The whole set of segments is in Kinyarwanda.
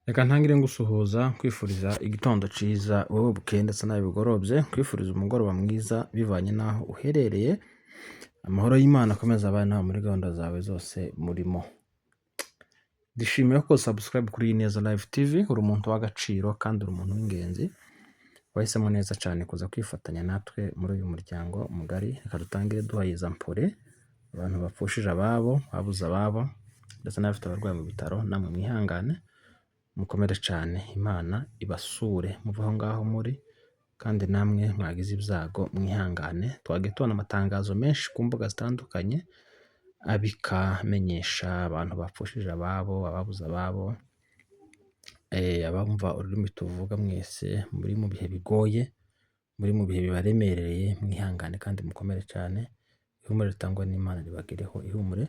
Reka ntangire ngusuhuza nkwifuriza igitondo ciza wowe bukeye ndetse nawe bugorobye, nkwifuriza umugoroba mwiza bivanye n'aho uherereye. Amahoro y'Imana akomeze abane nawe muri gahunda zawe zose murimo. Ndishimiye ko subscribe kuri Ineza Live TV, uri umuntu w'agaciro kandi uri umuntu w'ingenzi. Wahisemo neza cyane kuza kwifatanya natwe muri uyu muryango mugari. Reka dutangire duhayiza mpore abantu bapfushije ababo, babuze ababo ndetse n'abafite abarwayi mu bitaro, namwe mwihangane mukomere cyane, Imana ibasure muve aho ngaho muri, kandi namwe mwagize ibyago mwihangane. Twagiye tubona amatangazo menshi ku mbuga zitandukanye abikamenyesha abantu bapfushije ababo, ababuze ababo, abumva ururimi tuvuga mwese muri mu bihe bigoye, muri mu bihe bibaremereye, mwihangane kandi mukomere cyane. Ihumure ritangwa n'Imana ribagereho, ihumure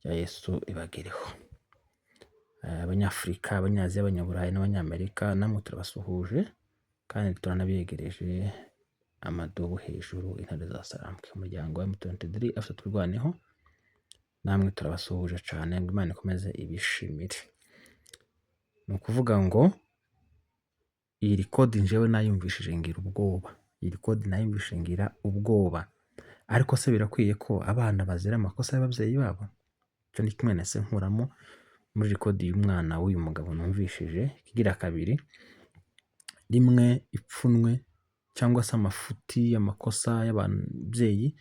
rya Yesu ribagereho. Abanyafurika, Abanyaziya, Abanyaburayi n'Abanyamerika, namwe turabasuhuje kandi turanabegereje amadobo hejuru, intare za Sarambwe. Umuryango wa M23 afite turwaneho, namwe turabasuhuje cyane, ngo Imana ikomeze ibishimire. Ni ukuvuga ngo iyi record njyewe nayumvishije ngira ubwoba, iyi record nayumvishije ngira ubwoba, ariko se birakwiye ko abana bazira amakosa y'ababyeyi babo? Icyo ni kimwe nase nkuramo muri record y'umwana w'uyu mugabo numvishije. Kigira kabiri, rimwe ipfunwe cyangwa se amafuti y'amakosa y'ababyeyi,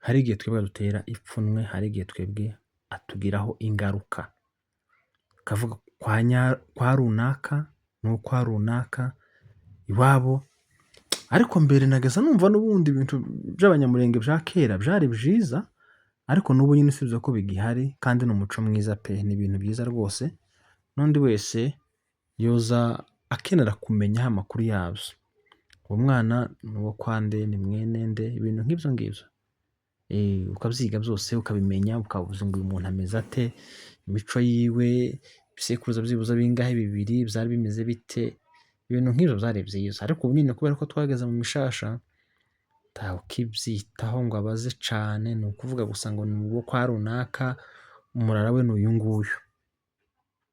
hari igihe twebwe dutera ipfunwe, hari igihe twebwe atugiraho ingaruka. Kavuga kwa runaka n'ukwa runaka iwabo, ariko mbere nageza numva n'ubundi ibintu by'abanyamurenge bya kera byari byiza, ariko n'ubu nyine usibye ko bigihari kandi ni umuco mwiza pe, ni ibintu byiza rwose. N'undi wese yoza akenera kumenya amakuru yabyo. Uwo mwana ni uwo kwa nde, ni mwene nde, ibintu nk'ibyo ngibyo. Ukabyiga byose ukabimenya, ukavuza ngo uyu muntu ameze ate, imico yiwe, ibisekuruza byibuze bingahe bibiri, byari bimeze bite, ibintu nk'ibyo byari byiza. Ariko ubu nyine kubera ko twageze mu mishasha, ntawe ukibyitaho ngo abaze cyane, ni ukuvuga gusa ngo ni uwo kwa runaka, umurara we ni uyu nguyu.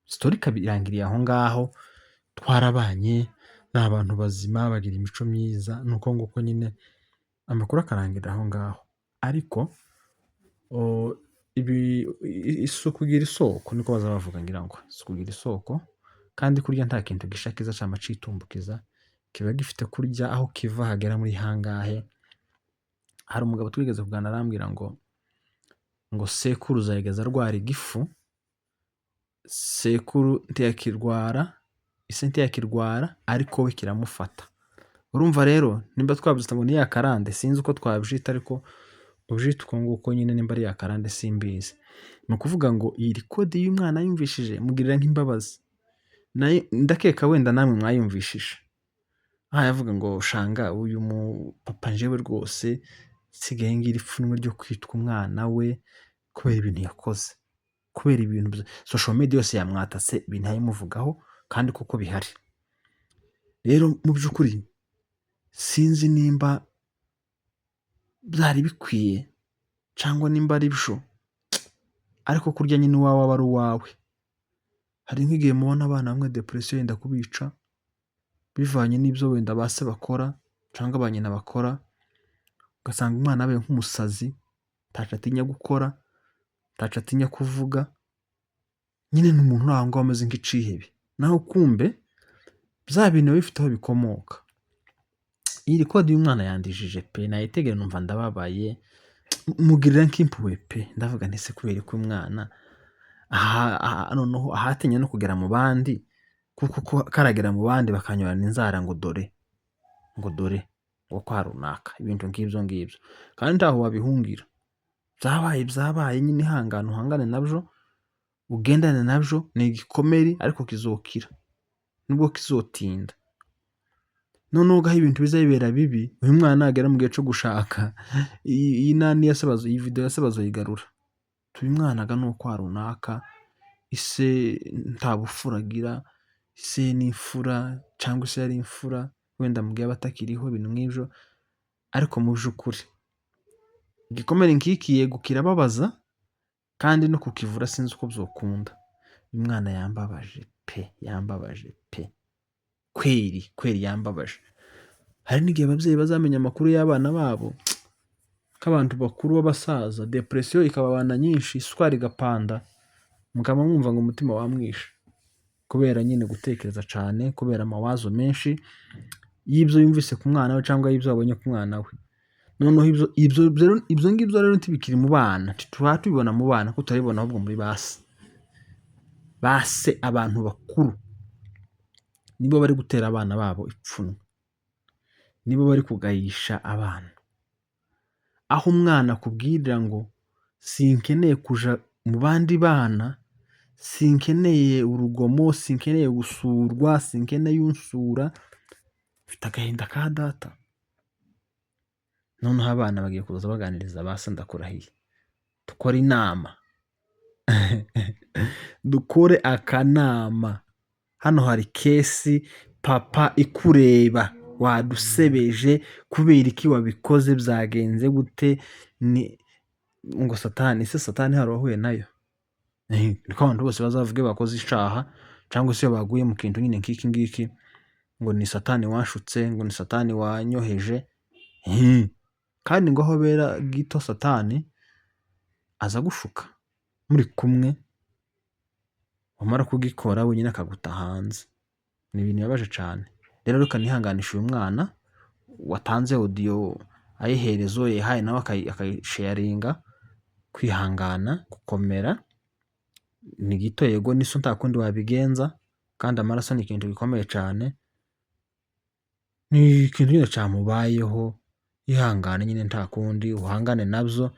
Sitori ikabirangiriye aho ngaho, twarabanye ni abantu bazima bagira imico myiza, ni uko nguko nyine amakuru akarangirira aho ngaho. Ariko isuku igira isoko, niko baza bavuga, ngira ngo isuku igira isoko, kandi kurya nta kintu gishakiza cyangwa citumbukiza, kiba gifite kurya aho kiva hagera muri hangahe. Hari umugabo twigeze kuganira arambwira ngo sekuruza yigeze arwara igifu, sekuru ntiyakirwara, ise ntiyakirwara, ariko we kiramufata. Urumva rero nimba twabyita ngo ni ya karande, sinzi uko twabyita, ariko ubyita uko nguko nyine, nimba ari ya karande simbizi. Ni ukuvuga ngo iyi record y'umwana yumvishije mugirira nk'imbabazi, ndakeka wenda namwe mwayumvishije. Aha yavuga ngo shanga uyu papa njyewe rwose sigaye ngira ipfunwe ryo kwitwa umwana we kubera ibintu yakoze, kubera ibintu social media yose yamwatatse ibintu yayimuvugaho, kandi kuko bihari. Rero mu by'ukuri sinzi nimba byari bikwiye cyangwa nimba ari byo, ariko kurya nyine uwawe aba ari uwawe. Hari nk'igihe mubona abana bamwe depression yenda kubica bivanye n'ibyo wenda base bakora cyangwa ba nyina bakora, ugasanga umwana abaye nk'umusazi, ntaco atinya gukora, ntaco atinya kuvuga, nyine ni umuntu uri aho ngaho ameze nk'icihebe. Naho kumbe bya bintu bifite aho bikomoka. Iyi record y'umwana yandijije pe, nayitegera numva ndababaye, mugirira nk'impuhwe pe, ndavuga nti se kubera ko umwana noneho ahatinya no kugera mu bandi, kuko karagera mu bandi bakanyurana inzara ngo dore ngo kwa runaka, ibintu nk'ibyo ngibyo, kandi ntaho wabihungira. Byabaye nyine, ihangane uhangane nabyo, ugendane nabyo, ni igikomere ariko kizokira nubwo kizotinda. Noneho ugaho ibintu biza bibera bibi, uyu mwana nagera mu gihe cyo gushaka, iyi video yasabazo yigarura, uyu mwana aga ni kwa runaka, ise nta bufura agira, ise ni imfura cyangwa se yari imfura, wenda mugihe batakiriho, ibintu nk'ibyo. Ariko mu by'ukuri igikomere nk'iki yego kirababaza, kandi no kukivura sinzi uko byokunda. Uyu mwana yambabaje pe, yambabaje pe, kweri yambabaje. Hari n'igihe ababyeyi bazamenya amakuru y'abana babo nk'abantu bakuru b'abasaza, depression ikababana nyinshi, isukari igapanda, mukaba mwumva ngo umutima wamwishe kubera nyine gutekereza cyane, kubera amawazo menshi y'ibyo yumvise ku mwana we cyangwa y'ibyo abonye ku mwana we. Noneho ibyo ngibyo rero ntibikiri mu bana, tuba tubibona mu bana ko turabibona ahubwo muri base abantu bakuru nibo bari gutera abana babo ipfunwe, nibo bari kugayisha abana. Aho umwana akubwirira ngo sinkeneye kuja mu bandi bana, sinkeneye urugomo, sinkeneye gusurwa, sinkeneye unsura, mfite agahinda ka data. Noneho abana bagiye kuza baganiriza ba se, ndakurahiye dukore inama dukore akanama. Hano hari kesi papa ikureba, wadusebeje kubera iki wabikoze, byagenze gute? Ni ngo satani, se satani hari wahuye nayo? Niko abantu bose bazavuge bakoze icaha, cyangwa se iyo baguye mu kintu nyine nk'iki ngiki ngo ni satani wanshutse, ngo ni satani wanyoheje. Kandi ngo aho bera gito satani aza gushuka muri kumwe, wamara kugikora wenyine akaguta hanze. Ni ibintu bibabaje cyane. Rero reka nihanganisha uyu mwana watanze audio ayiherezo yahaye nawe akayisharinga, kwihangana, gukomera, ni gito yego, niso nta kundi wabigenza, kandi amaraso ni ikintu gikomeye cyane, ni ikintu nyine cyamubayeho. Ihangane nyine nta kundi, uhangane nabyo,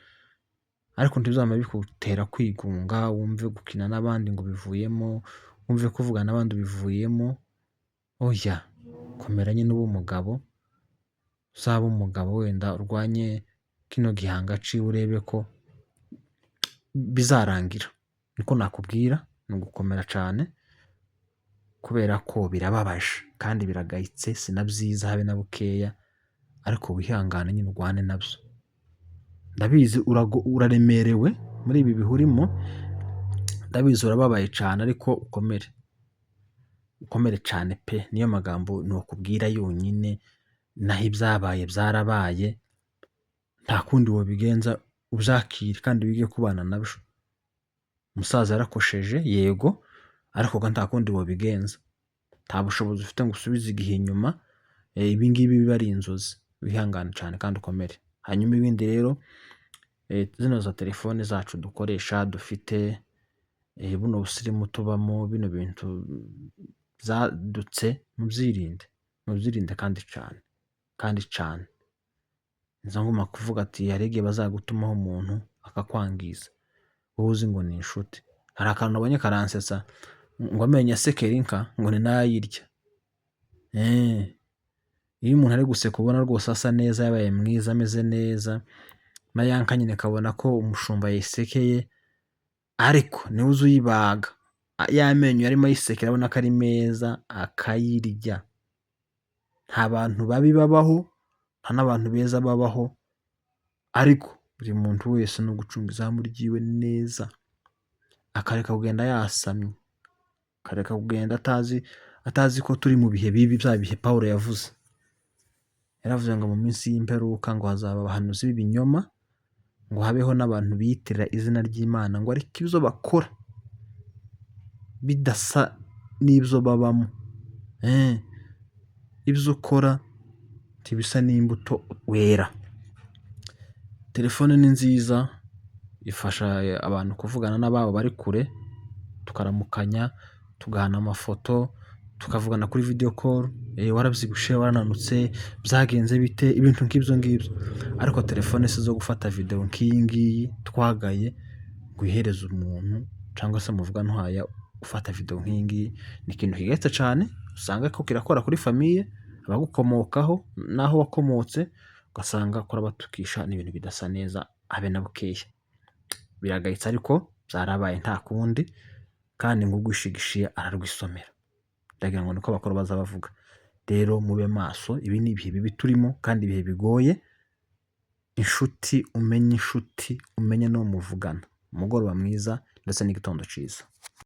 ariko ntibizama bikutera kwigunga, wumve gukina n'abandi ngo bivuyemo, wumve kuvugana n'abandi bivuyemo. Oya, komera nyine ube umugabo, uzaba umugabo wenda urwanye kino gihanga ciwe, urebe ko bizarangira. Niko nakubwira, ni ugukomera cyane, kubera ko birababaje kandi biragayitse, si na byiza habe na bukeya, ariko wihangane nyine urwane nabyo. Ndabizi uraremerewe muri ibi bihurimo, ndabizi urababaye cyane, ariko ukomere cyane pe. Niyo magambo nokubwira yonyine, naho ibyabaye byarabaye, nta kundi wabigenza, ubyakire kandi wige kubana nabyo. Umusaza yarakosheje yego, ariko nta kundi wabigenza, nta bushobozi ufite ngo usubize igihe inyuma. Ibi ngibi biba ari inzozi. Wihangane cyane kandi ukomere. Hanyuma ibindi rero, zino za telefone zacu dukoresha, dufite buno busirimu tubamo, bino bintu byadutse, mubyirinde kandi cyane. Nizo ngoma kuvuga ati hari igihe bazagutumaho umuntu akakwangiza, wowe uzi ngo ni inshuti. Hari akantu nabonye karansetsa, ngo amenyo asekera inka ngo ni nayirya. Iyo umuntu ari guseka ubona rwose asa neza, yabaye mwiza, ameze neza, na ya nka nyine kabona ko umushumba yayisekeye, ariko niwe uzi uyibaga, ya menyo yarimo ayisekera abona ko ari meza, akayirya. Nta bantu babi babaho, nta n'abantu beza babaho, ariko buri muntu wese no gucunga izamu ryiwe neza, akareka kugenda yasamye, akareka kugenda atazi ko turi mu bihe bibi, bya bihe Pawulo yavuze. Yaravuze ngo mu minsi y'imperuka ngo hazaba abahanuzi b'ibinyoma, ngo habeho n'abantu biyitirira izina ry'Imana, ngo ariko ibyo bakora bidasa n'ibyo babamo. Ibyo ukora ntibisa n'imbuto wera. Telefone ni nziza, ifasha abantu kuvugana n'ababo bari kure, tukaramukanya, tugahana amafoto, tukavugana kuri video call, warabyibushe, warananutse, byagenze bite, ibintu nk'ibyo ngibyo. Ariko telefone si zo gufata video nk'iyi ngiyi twagaye ngo uyihereze umuntu, cyangwa se muvugana uhaya ufata video nk'iyi ngiyi. Ni ikintu kigayitse cyane, usanga ko kirakora kuri famiye, abagukomokaho n'aho wakomotse, ugasanga kurabatukisha n'ibintu bidasa neza habe na bukeya. Biragayitse ariko byarabaye nta kundi, kandi ngo ugwishigishiye ararwisomera. Ndagira ngo niko bakora baza bavuga. Rero mube maso, ibi ni ibihe bibi turimo kandi ibihe bigoye. Inshuti, umenye no muvugana. Umugoroba mwiza ndetse n'igitondo cyiza.